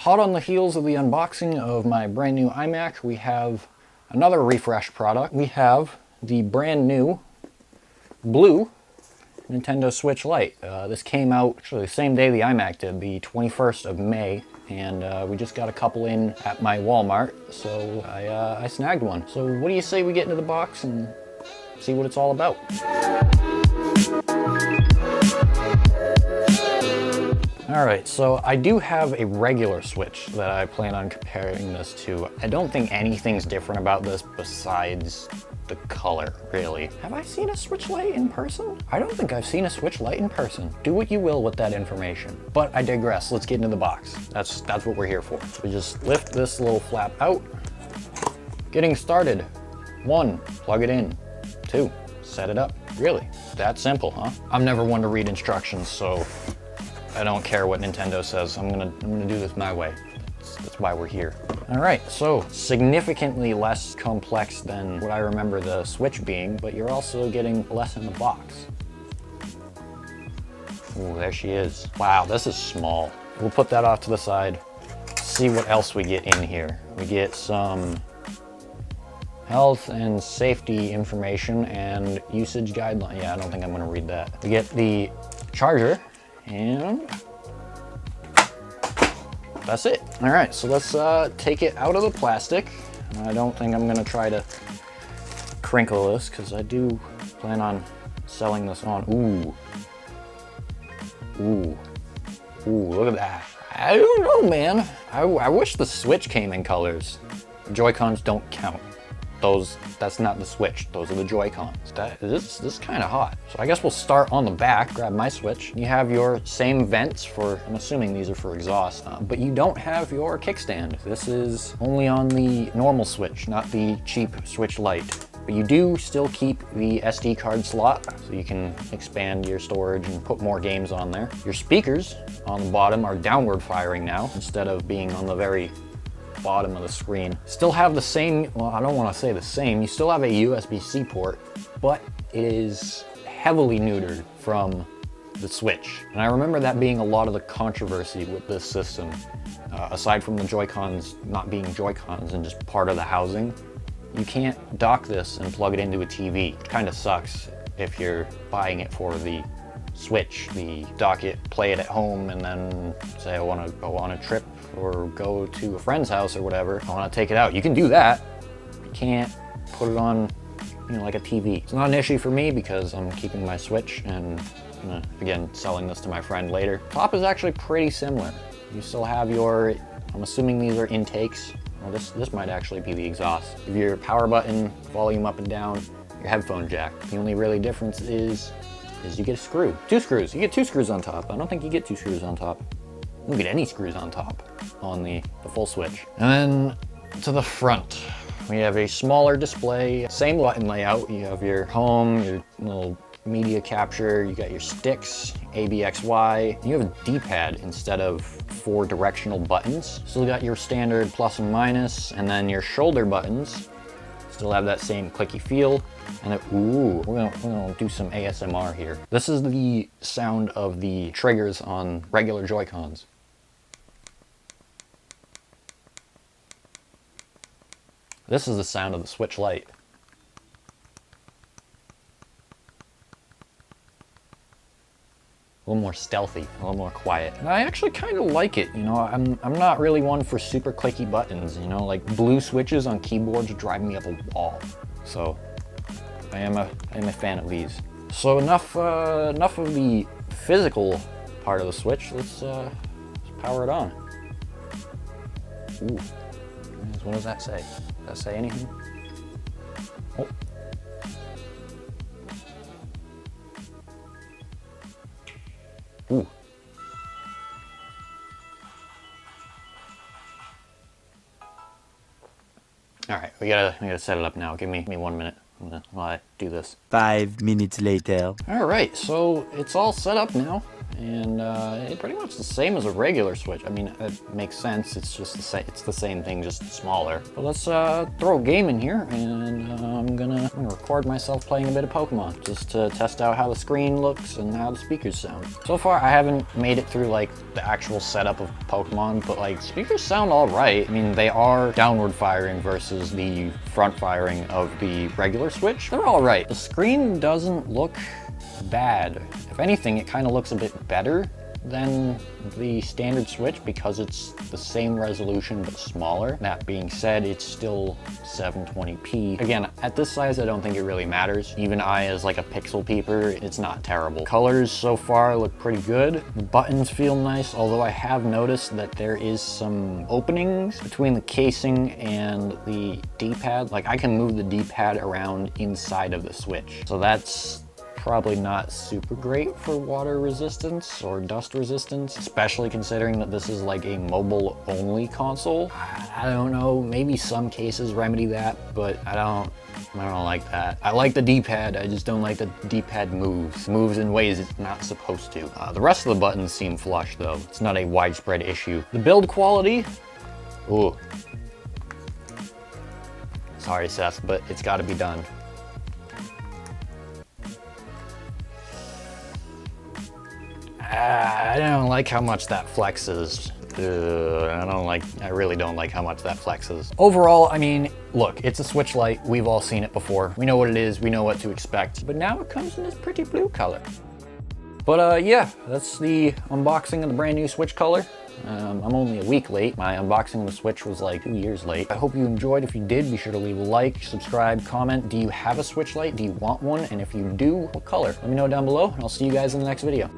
Hot on the heels of the unboxing of my brand new iMac, we have another refresh product. We have the brand new blue Nintendo Switch Lite. This came out actually the same day the iMac did, the 21st of May, and we just got a couple in at my Walmart, so I snagged one. So what do you say we get into the box and see what it's all about? Alright, so I do have a regular Switch that I plan on comparing this to. I don't think anything's different about this besides the color, really. Have I seen a Switch Lite in person? I don't think I've seen a Switch Lite in person. Do what you will with that information. But I digress, let's get into the box. That's what we're here for. So we just lift this little flap out. Getting started. 1, plug it in. 2, set it up. Really? That simple, huh? I'm never one to read instructions, so I don't care what Nintendo says. I'm gonna do this my way. That's why we're here. All right, so significantly less complex than what I remember the Switch being, but you're also getting less in the box. Ooh, there she is. Wow, this is small. We'll put that off to the side. See what else we get in here. We get some health and safety information and usage guideline. Yeah, I don't think I'm gonna read that. We get the charger, and that's it. All right, so let's take it out of the plastic. I don't think I'm gonna try to crinkle this because I do plan on selling this on. Ooh, look at that. I don't know, man. I wish the Switch came in colors. Joy-Cons don't count. That's not the Switch, those are the Joy-Cons. This is kind of hot. So I guess we'll start on the back, grab my Switch. You have your same vents for, I'm assuming these are for exhaust, but you don't have your kickstand. This is only on the normal Switch, not the cheap Switch Lite. But you do still keep the SD card slot, so you can expand your storage and put more games on there. Your speakers on the bottom are downward firing now, instead of being on the very bottom of the screen. Still have the same, well, I don't want to say the same, you still have a Usbc port, but it is heavily neutered from the Switch. And I remember that being a lot of the controversy with this system. Aside from the Joy-Cons not being Joy-Cons and just part of the housing, you can't dock this and plug it into a TV. It kind of sucks if you're buying it for the Switch, the dock it, play it at home, and then say I want to go on a trip or go to a friend's house or whatever. I want to take it out. You can do that. You can't put it on, like a TV. It's not an issue for me because I'm keeping my Switch and again, selling this to my friend later. Top is actually pretty similar. You still have your, I'm assuming these are intakes. Well, this might actually be the exhaust. You have your power button, volume up and down, your headphone jack. The only really difference is you get a screw. 2 screws. You get 2 screws on top. I don't think you get 2 screws on top. You don't get any screws on top on the full Switch. And then to the front, we have a smaller display, same button layout. You have your home, your little media capture, you got your sticks, A, B, X, Y. You have a D-pad instead of 4 directional buttons. Still got your standard plus and minus, and then your shoulder buttons still have that same clicky feel. And then, ooh, we're gonna do some ASMR here. This is the sound of the triggers on regular Joy-Cons. This is the sound of the Switch Lite. A little more stealthy, a little more quiet. And I actually kind of like it, I'm not really one for super clicky buttons, like blue switches on keyboards drive me up a wall. So I am a fan of these. So enough of the physical part of the Switch. Let's power it on. Ooh, what does that say? Does that say anything? Oh. Ooh. All right, we gotta set it up now. Give me 1 minute while I do this. 5 minutes later. All right, so it's all set up now. and it's pretty much the same as a regular Switch. I mean, it makes sense. It's just it's the same thing, just smaller. But let's throw a game in here, and I'm gonna record myself playing a bit of Pokemon just to test out how the screen looks and how the speakers sound. So far, I haven't made it through like the actual setup of Pokemon, but like speakers sound all right. I mean, they are downward firing versus the front firing of the regular Switch. They're all right. The screen doesn't look bad. If anything, it kind of looks a bit better than the standard Switch because it's the same resolution but smaller. That being said, it's still 720p. Again, at this size, I don't think it really matters. Even I, as like a pixel peeper, it's not terrible. Colors so far look pretty good. The buttons feel nice, although I have noticed that there is some openings between the casing and the D-pad. Like I can move the D-pad around inside of the Switch. So that's probably not super great for water resistance or dust resistance, especially considering that this is like a mobile only console. I don't know, maybe some cases remedy that, but I don't like that. I like the D-pad, I just don't like the D-pad moves in ways it's not supposed to. The rest of the buttons seem flush though. It's not a widespread issue. The build quality, ooh. Sorry Seth, but it's gotta be done. I don't like how much that flexes. I really don't like how much that flexes. Overall, I mean, look, it's a Switch Lite. We've all seen it before. We know what it is, we know what to expect, but now it comes in this pretty blue color. But yeah, that's the unboxing of the brand new Switch color. I'm only a week late. My unboxing of the Switch was like 2 years late. I hope you enjoyed. If you did, be sure to leave a like, subscribe, comment. Do you have a Switch Lite? Do you want one? And if you do, what color? Let me know down below, and I'll see you guys in the next video.